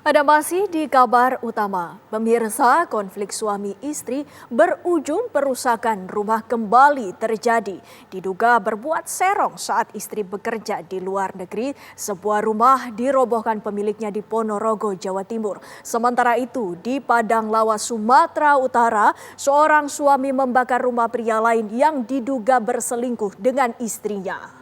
Ada masih di kabar utama, pemirsa, konflik suami istri berujung perusakan rumah kembali terjadi. Diduga berbuat serong saat istri bekerja di luar negeri, sebuah rumah dirobohkan pemiliknya di Ponorogo, Jawa Timur. Sementara itu, di Padang Lawas, Sumatera Utara, seorang suami membakar rumah pria lain yang diduga berselingkuh dengan istrinya.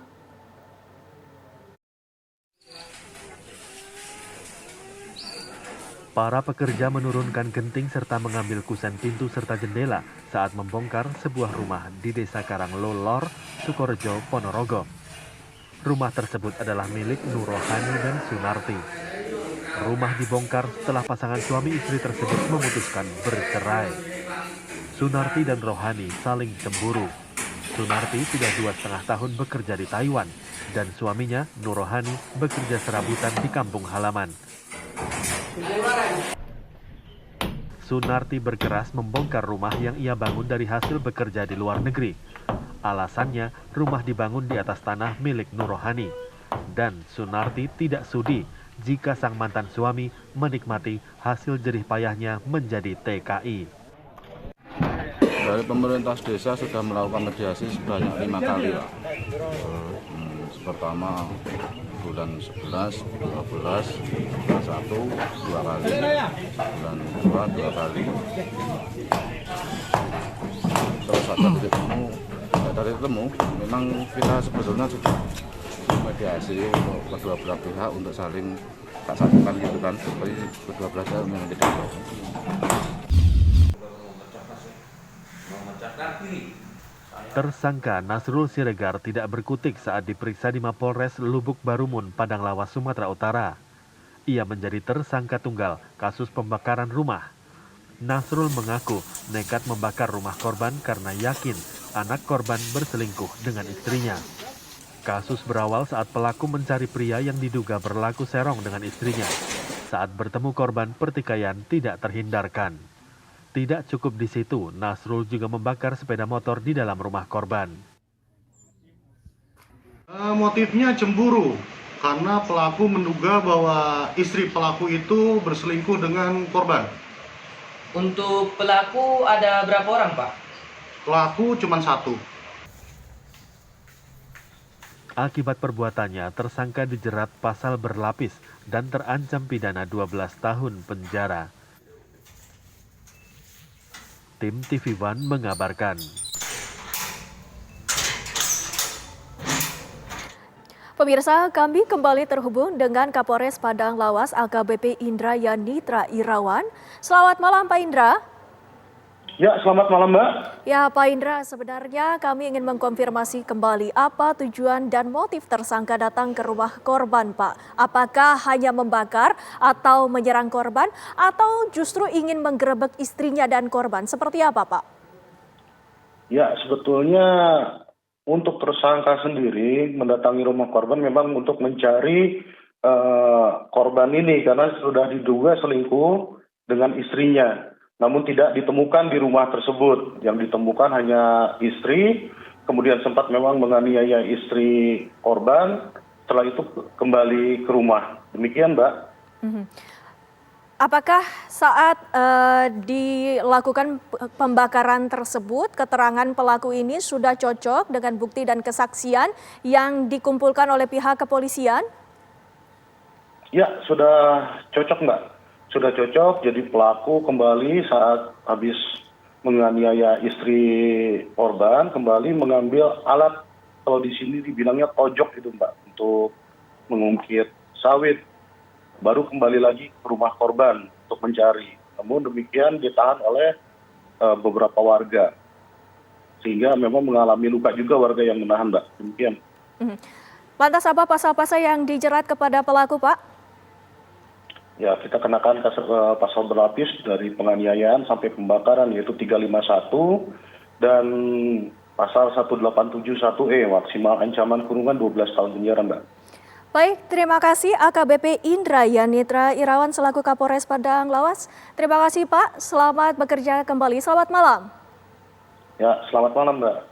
Para pekerja menurunkan genting serta mengambil kusen pintu serta jendela saat membongkar sebuah rumah di Desa Karanglolor, Sukorejo, Ponorogo. Rumah tersebut adalah milik Nurohani dan Sunarti. Rumah dibongkar setelah pasangan suami istri tersebut memutuskan bercerai. Sunarti dan Rohani saling cemburu. Sunarti sudah 2,5 tahun bekerja di Taiwan dan suaminya, Nurohani, bekerja serabutan di kampung halaman. Sunarti berkeras membongkar rumah yang ia bangun dari hasil bekerja di luar negeri. Alasannya, rumah dibangun di atas tanah milik Nurohani. Dan Sunarti tidak sudi jika sang mantan suami menikmati hasil jerih payahnya menjadi TKI. Dari pemerintah desa sudah melakukan mediasi sebanyak 5 kali, Pak. Pertama bulan 11, 12, bulan 1, 2 kali, bulan 2, 2 kali. Terus ada titik temu, dari temu, memang kita sebetulnya sudah mediasi untuk kedua belah pihak untuk saling tak satukan gitu kan, tapi kedua belah pihak memang tidak mau. Tersangka Nasrul Siregar tidak berkutik saat diperiksa di Mapolres Lubuk Barumun, Padang Lawas, Sumatera Utara. Ia menjadi tersangka tunggal kasus pembakaran rumah. Nasrul mengaku nekat membakar rumah korban karena yakin anak korban berselingkuh dengan istrinya. Kasus berawal saat pelaku mencari pria yang diduga berlaku serong dengan istrinya. Saat bertemu korban, pertikaian tidak terhindarkan. Tidak cukup di situ, Nasrul juga membakar sepeda motor di dalam rumah korban. Motifnya cemburu, karena pelaku menduga bahwa istri pelaku itu berselingkuh dengan korban. Untuk pelaku ada berapa orang, Pak? Pelaku cuma satu. Akibat perbuatannya, tersangka dijerat pasal berlapis dan terancam pidana 12 tahun penjara. Tim TV One mengabarkan. Pemirsa, kami kembali terhubung dengan Kapolres Padang Lawas AKBP Indra Yanitra Irawan. Selamat malam Pak Indra. Ya, selamat malam Mbak. Ya Pak Indra, sebenarnya kami ingin mengkonfirmasi kembali apa tujuan dan motif tersangka datang ke rumah korban Pak. Apakah hanya membakar atau menyerang korban atau justru ingin menggerebek istrinya dan korban? Seperti apa Pak? Ya, sebetulnya untuk tersangka sendiri mendatangi rumah korban memang untuk mencari korban ini karena sudah diduga selingkuh dengan istrinya. Namun tidak ditemukan di rumah tersebut. Yang ditemukan hanya istri, kemudian sempat memang menganiaya istri korban, setelah itu kembali ke rumah. Demikian, Mbak. Apakah saat dilakukan pembakaran tersebut, keterangan pelaku ini sudah cocok dengan bukti dan kesaksian yang dikumpulkan oleh pihak kepolisian? Ya, sudah cocok, Mbak. Sudah cocok, jadi pelaku kembali saat habis menganiaya istri korban, kembali mengambil alat, kalau di sini dibilangnya tojok itu Mbak, untuk mengungkit sawit. Baru kembali lagi ke rumah korban untuk mencari. Namun demikian ditahan oleh beberapa warga. Sehingga memang mengalami luka juga warga yang menahan Mbak. Demikian. Lantas apa pasal-pasal yang dijerat kepada pelaku Pak? Ya, kita kenakan pasal berlapis dari penganiayaan sampai pembakaran yaitu 351 dan pasal 1871E maksimal ancaman kurungan 12 tahun penjara, Mbak. Baik, terima kasih AKBP Indra Yanitra Irawan selaku Kapolres Padang Lawas. Terima kasih Pak, selamat bekerja kembali. Selamat malam. Ya, selamat malam Mbak.